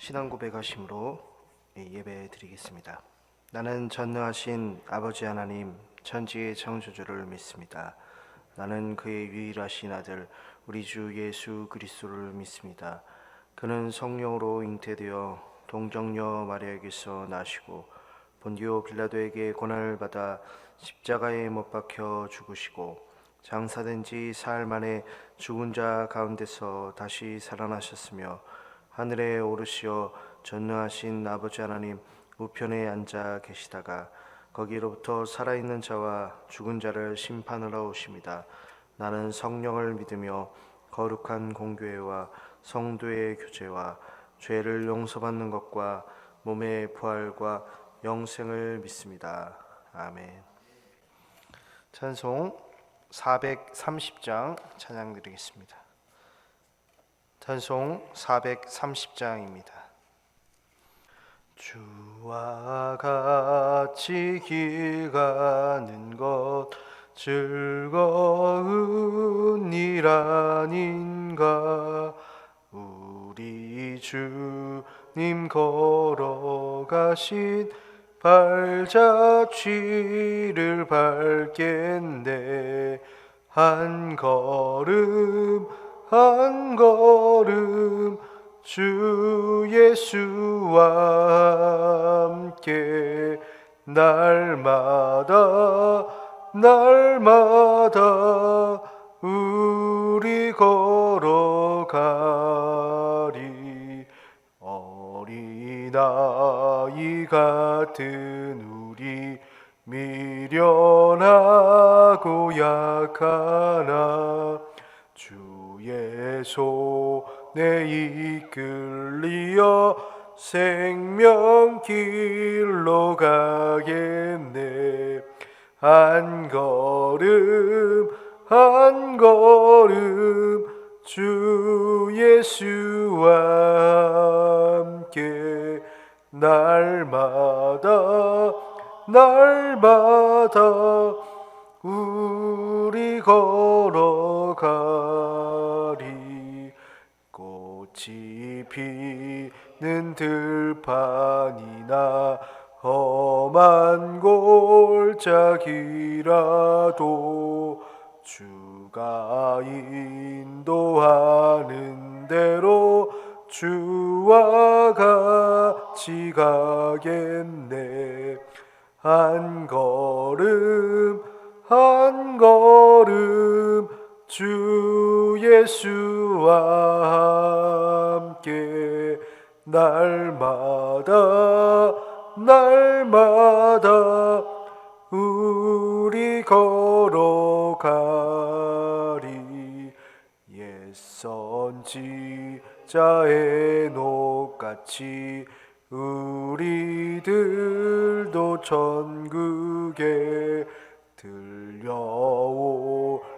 신앙 고백하심으로 예배 드리겠습니다. 나는 전능하신 아버지 하나님 천지의 창조주를 믿습니다. 나는 그의 유일하신 아들 우리 주 예수 그리스도를 믿습니다. 그는 성령으로 잉태되어 동정녀 마리아에게서 나시고 본디오 빌라도에게 고난을 받아 십자가에 못 박혀 죽으시고 장사된 지 사흘 만에 죽은 자 가운데서 다시 살아나셨으며 하늘에 오르시어 전능하신 아버지 하나님 우편에 앉아 계시다가 거기로부터 살아있는 자와 죽은 자를 심판하러 오십니다. 나는 성령을 믿으며 거룩한 공교회와 성도의 교제와 죄를 용서받는 것과 몸의 부활과 영생을 믿습니다. 아멘. 찬송 430장 찬양 드리겠습니다. 찬송 430장입니다. 주와 같이 길 가는 것 즐거운 일 아닌가. 우리 주님 걸어가신 발자취를 밟겠네. 한 걸음 한 걸음 주 예수와 함께 날마다 우리 걸어가리. 어린아이 같은 우리 미련하고 약하나 주의 손에 이끌리어 생명길로 가겠네. 한 걸음 한 걸음 주 예수와 함께 날마다 우리 걸어가리. 꽃이 피는 들판이나 험한 골짜기라도 주가 인도하는 대로 주와 같이 가겠네. 한 걸음 한 걸음 주 예수와 함께 날마다 우리 걸어가리. 옛 선지자 에녹같이 우리들도 천국에 들려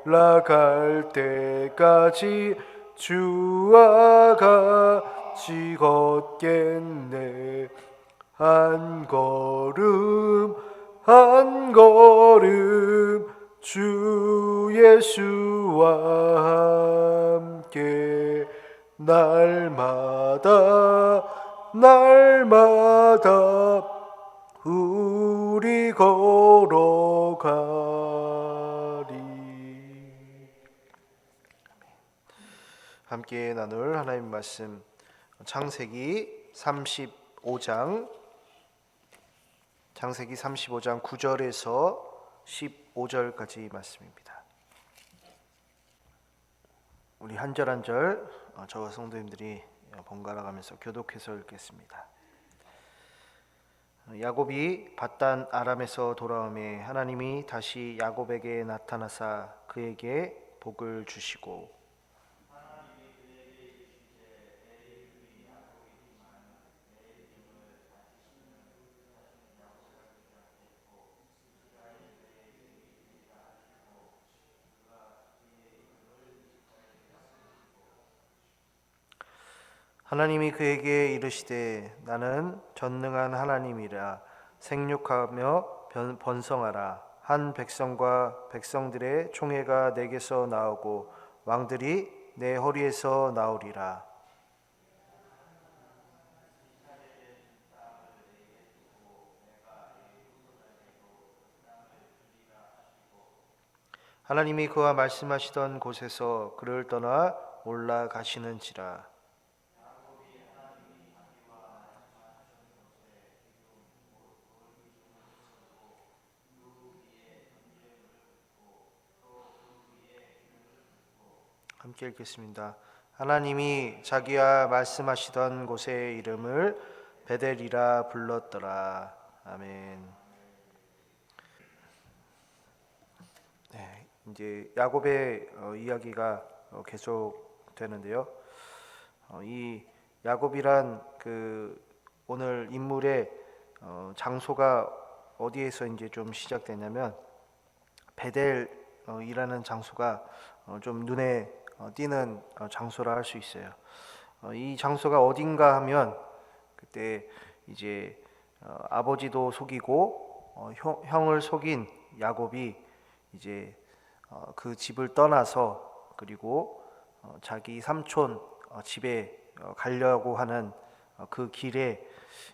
올라갈 때까지 주와 같이 걷겠네. 한 걸음 한 걸음 주 예수와 함께 날마다 우리 걸어가리. 함께 나눌 하나님 말씀 창세기 35장 9절에서 15절까지 말씀입니다. 우리 한 절 한 절 저와 성도님들이 번갈아 가면서 교독해서 읽겠습니다. 야곱이 밧단 아람에서 돌아오매 하나님이 다시 야곱에게 나타나사 그에게 복을 주시고 하나님이 그에게 이르시되 나는 전능한 하나님이라. 생육하며 번성하라. 한 백성과 백성들의 총회가 내게서 나오고 왕들이 내 허리에서 나오리라. 하나님이 그와 말씀하시던 곳에서 그를 떠나 올라가시는지라. 함께 읽겠습니다. 하나님이 자기와 말씀하시던 곳의 이름을 베델이라 불렀더라. 아멘. 네, 이제 야곱의 이야기가 계속되는데요. 이 야곱이란 그 오늘 인물의 장소가 어디에서 이제 좀 시작되냐면 베델이라는 장소가 좀 눈에 띄는 장소라 할 수 있어요. 이 장소가 어딘가 하면 그때 이제 아버지도 속이고 형을 속인 야곱이 이제 그 집을 떠나서 그리고 자기 삼촌 집에 가려고 하는 그 길에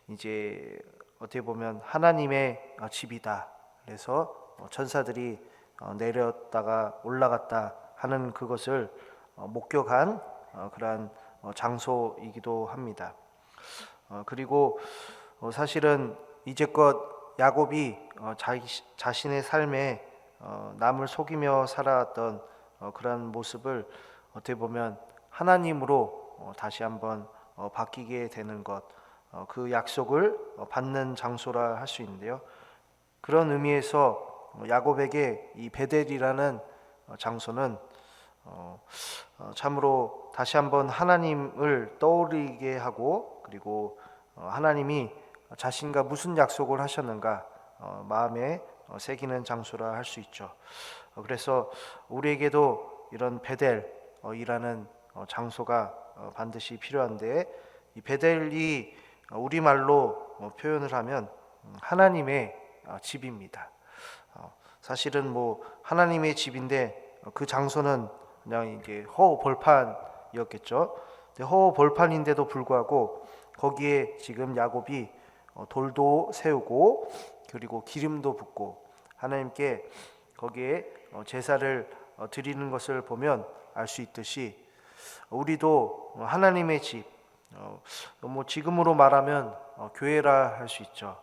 이제 어떻게 보면 하나님의 집이다. 그래서 천사들이 내렸다가 올라갔다 하는 그것을 목격한 그러한 장소이기도 합니다. 그리고 사실은 이제껏 야곱이 자신의 삶에 남을 속이며 살아왔던 그러한 모습을 어떻게 보면 하나님으로 다시 한번 바뀌게 되는 것, 그 약속을 받는 장소라 할 수 있는데요. 그런 의미에서 야곱에게 이 베델이라는 장소는 참으로 다시 한번 하나님을 떠올리게 하고 그리고 하나님이 자신과 무슨 약속을 하셨는가 마음에 새기는 장소라 할 수 있죠. 그래서 우리에게도 이런 베델이라는 장소가 반드시 필요한데 이 베델이 우리말로 표현을 하면 하나님의 집입니다. 사실은 뭐 하나님의 집인데 그 장소는 그냥 이게 허허벌판이었겠죠. 허허벌판인데도 불구하고 거기에 지금 야곱이 돌도 세우고 그리고 기름도 붓고 하나님께 거기에 제사를 드리는 것을 보면 알 수 있듯이 우리도 하나님의 집, 뭐 지금으로 말하면 교회라 할 수 있죠.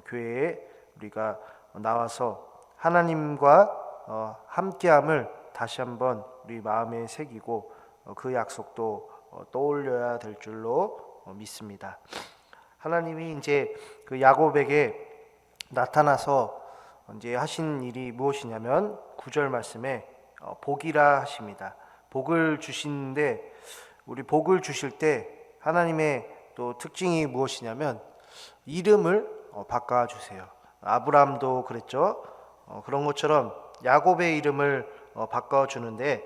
교회에 우리가 나와서 하나님과 함께함을 다시 한번 우리 마음에 새기고 그 약속도 떠올려야 될 줄로 믿습니다. 하나님이 이제 그 야곱에게 나타나서 이제 하신 일이 무엇이냐면 9절 말씀에 복이라 하십니다. 복을 주시는데 우리 복을 주실 때 하나님의 또 특징이 무엇이냐면 이름을 바꿔 주세요. 아브라함도 그랬죠. 그런 것처럼 야곱의 이름을 바꿔 주는데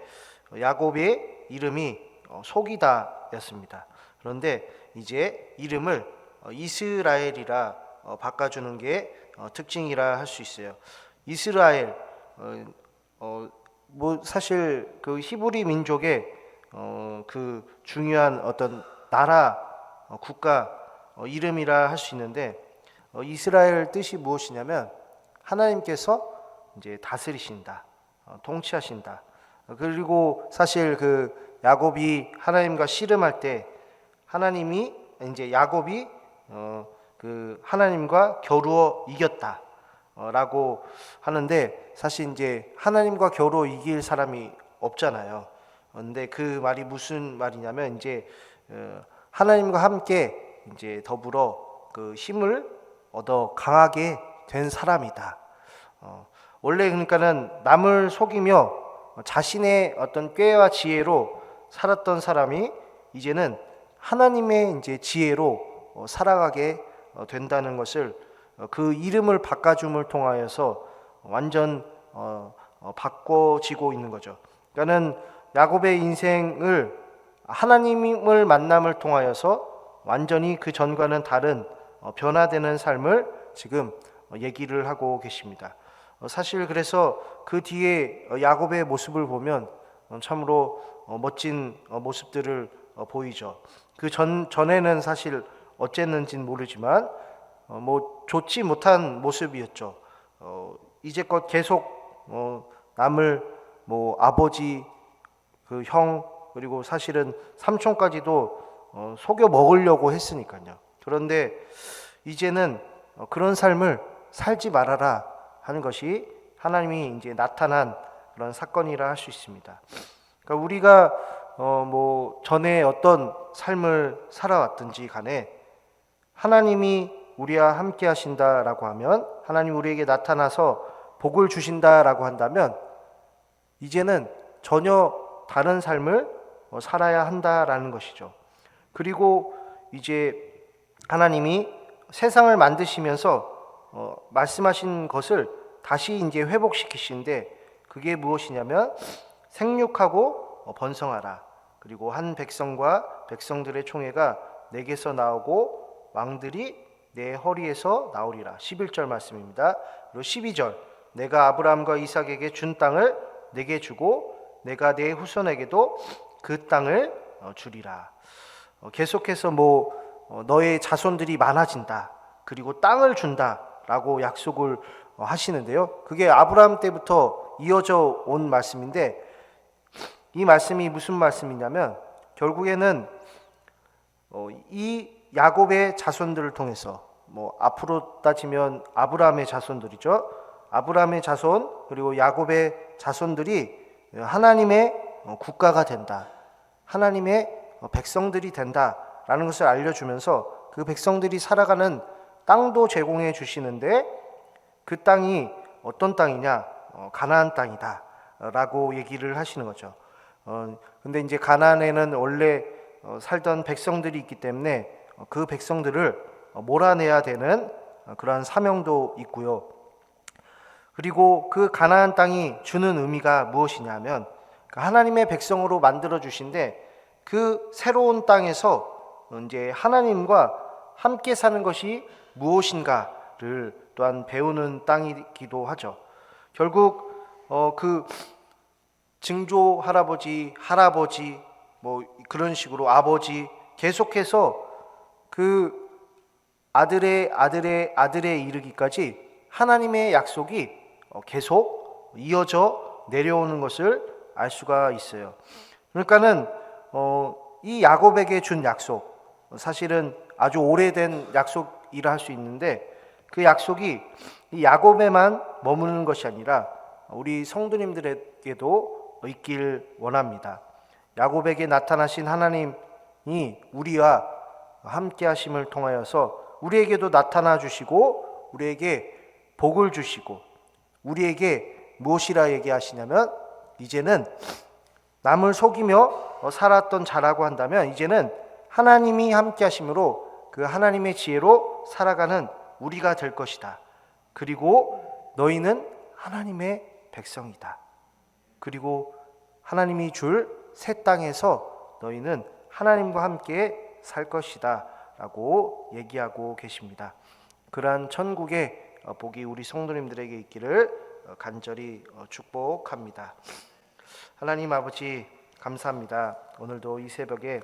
야곱의 이름이 속이다였습니다. 그런데 이제 이름을 이스라엘이라 바꿔주는 게 특징이라 할 수 있어요. 이스라엘 뭐 사실 그 히브리 민족의 그 중요한 어떤 나라 국가 이름이라 할 수 있는데 이스라엘 뜻이 무엇이냐면 하나님께서 이제 다스리신다, 통치하신다. 그리고 사실 그 야곱이 하나님과 씨름할 때 하나님이 이제 야곱이 그 하나님과 겨루어 이겼다라고 하는데 사실 이제 하나님과 겨루어 이길 사람이 없잖아요. 근데 그 말이 무슨 말이냐면 이제 하나님과 함께 이제 더불어 그 힘을 얻어 강하게 된 사람이다. 원래 그러니까는 남을 속이며 자신의 어떤 꾀와 지혜로 살았던 사람이 이제는 하나님의 이제 지혜로 살아가게 된다는 것을 그 이름을 바꿔줌을 통하여서 완전 바꿔지고 있는 거죠. 그러니까는 야곱의 인생을 하나님을 만남을 통하여서 완전히 그 전과는 다른 변화되는 삶을 지금 얘기를 하고 계십니다. 사실 그래서 그 뒤에 야곱의 모습을 보면 참으로 멋진 모습들을 보이죠. 그 전에는 사실 어쨌는지는 모르지만 뭐 좋지 못한 모습이었죠. 이제껏 계속 남을 뭐 아버지, 그 형, 그리고 사실은 삼촌까지도 속여 먹으려고 했으니까요. 그런데 이제는 그런 삶을 살지 말아라 하는 것이 하나님이 이제 나타난 그런 사건이라 할 수 있습니다. 그러니까 우리가 뭐 전에 어떤 삶을 살아왔든지 간에 하나님이 우리와 함께 하신다라고 하면, 하나님 우리에게 나타나서 복을 주신다라고 한다면 이제는 전혀 다른 삶을 살아야 한다라는 것이죠. 그리고 이제 하나님이 세상을 만드시면서 말씀하신 것을 다시 이제 회복시키신데, 그게 무엇이냐면 생육하고 번성하라. 그리고 한 백성과 백성들의 총회가 내게서 나오고 왕들이 내 허리에서 나오리라. 11절 말씀입니다. 그리고 12절, 내가 아브라함과 이삭에게 준 땅을 내게 주고 내가 내 후손에게도 그 땅을 주리라. 계속해서 너의 자손들이 많아진다, 그리고 땅을 준다라고 약속을 하시는데요. 그게 아브라함 때부터 이어져 온 말씀인데, 이 말씀이 무슨 말씀이냐면 결국에는 이 야곱의 자손들을 통해서, 앞으로 따지면 아브라함의 자손들이죠. 아브라함의 자손 그리고 야곱의 자손들이 하나님의 국가가 된다, 하나님의 백성들이 된다라는 것을 알려주면서 그 백성들이 살아가는 땅도 제공해 주시는데, 그 땅이 어떤 땅이냐? 가나안 땅이다 라고 얘기를 하시는 거죠. 근데 이제 가나안에는 원래 살던 백성들이 있기 때문에 그 백성들을 몰아내야 되는 그러한 사명도 있고요. 그리고 그 가나안 땅이 주는 의미가 무엇이냐면, 하나님의 백성으로 만들어 주신데 그 새로운 땅에서 이제 하나님과 함께 사는 것이 무엇인가를 또한 배우는 땅이기도 하죠. 결국 그 증조 할아버지, 할아버지, 그런 식으로 아버지, 계속해서 그 아들의 아들의 아들에 이르기까지 하나님의 약속이 계속 이어져 내려오는 것을 알 수가 있어요. 그러니까는 이 야곱에게 준 약속, 사실은 아주 오래된 약속이라 할 수 있는데, 그 약속이 이 야곱에만 머무는 것이 아니라 우리 성도님들에게도 있길 원합니다. 야곱에게 나타나신 하나님이 우리와 함께 하심을 통하여서 우리에게도 나타나 주시고 우리에게 복을 주시고, 우리에게 무엇이라 얘기하시냐면, 이제는 남을 속이며 살았던 자라고 한다면 이제는 하나님이 함께 하심으로 그 하나님의 지혜로 살아가는 우리가 될 것이다. 그리고 너희는 하나님의 백성이다. 그리고 하나님이 줄 새 땅에서 너희는 하나님과 함께 살 것이다 라고 얘기하고 계십니다. 그러한 천국의 복이 우리 성도님들에게 있기를 간절히 축복합니다. 하나님 아버지, 감사합니다. 오늘도 이 새벽에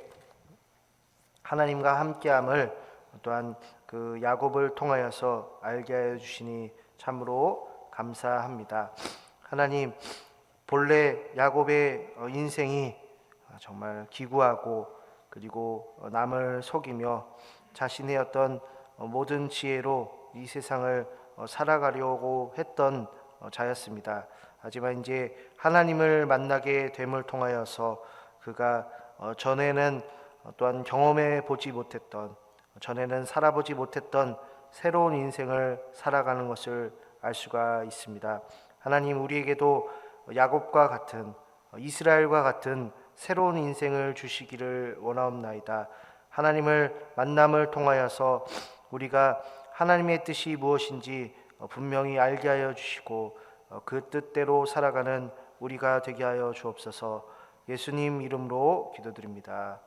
하나님과 함께함을 또한 그 야곱을 통하여서 알게 하여 주시니 참으로 감사합니다. 하나님, 본래 야곱의 인생이 정말 기구하고, 그리고 남을 속이며 자신의 어떤 모든 지혜로 이 세상을 살아가려고 했던 자였습니다. 하지만 이제 하나님을 만나게 됨을 통하여서 그가 전에는 또한 경험해 보지 못했던, 전에는 살아보지 못했던 새로운 인생을 살아가는 것을 알 수가 있습니다. 하나님, 우리에게도 야곱과 같은, 이스라엘과 같은 새로운 인생을 주시기를 원하옵나이다. 하나님을 만남을 통하여서 우리가 하나님의 뜻이 무엇인지 분명히 알게 하여 주시고 그 뜻대로 살아가는 우리가 되게 하여 주옵소서. 예수님 이름으로 기도드립니다.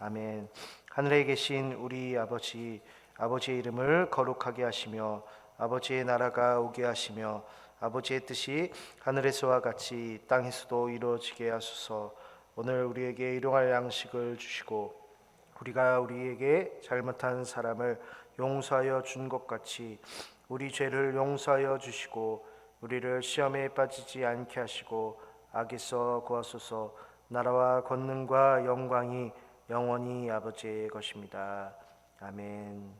아멘. 하늘에 계신 우리 아버지, 아버지의 이름을 거룩하게 하시며 아버지의 나라가 오게 하시며 아버지의 뜻이 하늘에서와 같이 땅에서도 이루어지게 하소서. 오늘 우리에게 일용할 양식을 주시고 우리가 우리에게 잘못한 사람을 용서하여 준 것 같이 우리 죄를 용서하여 주시고 우리를 시험에 빠지지 않게 하시고 악에서 구하소서. 나라와 권능과 영광이 영원히 아버지의 것입니다. 아멘.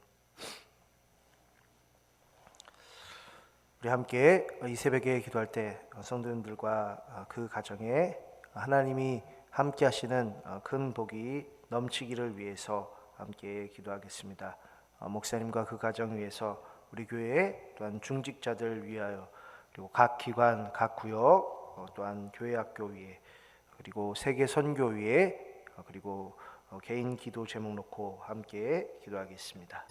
우리 함께 이 새벽에 기도할 때 성도님들과 그 가정에 하나님이 함께 하시는 큰 복이 넘치기를 위해서 함께 기도하겠습니다. 목사님과 그 가정 위해서, 우리 교회 또한 중직자들 위하여, 그리고 각 기관, 각 구역, 또한 교회 학교 위에, 그리고 세계 선교 위에, 그리고 개인 기도 제목 놓고 함께 기도하겠습니다.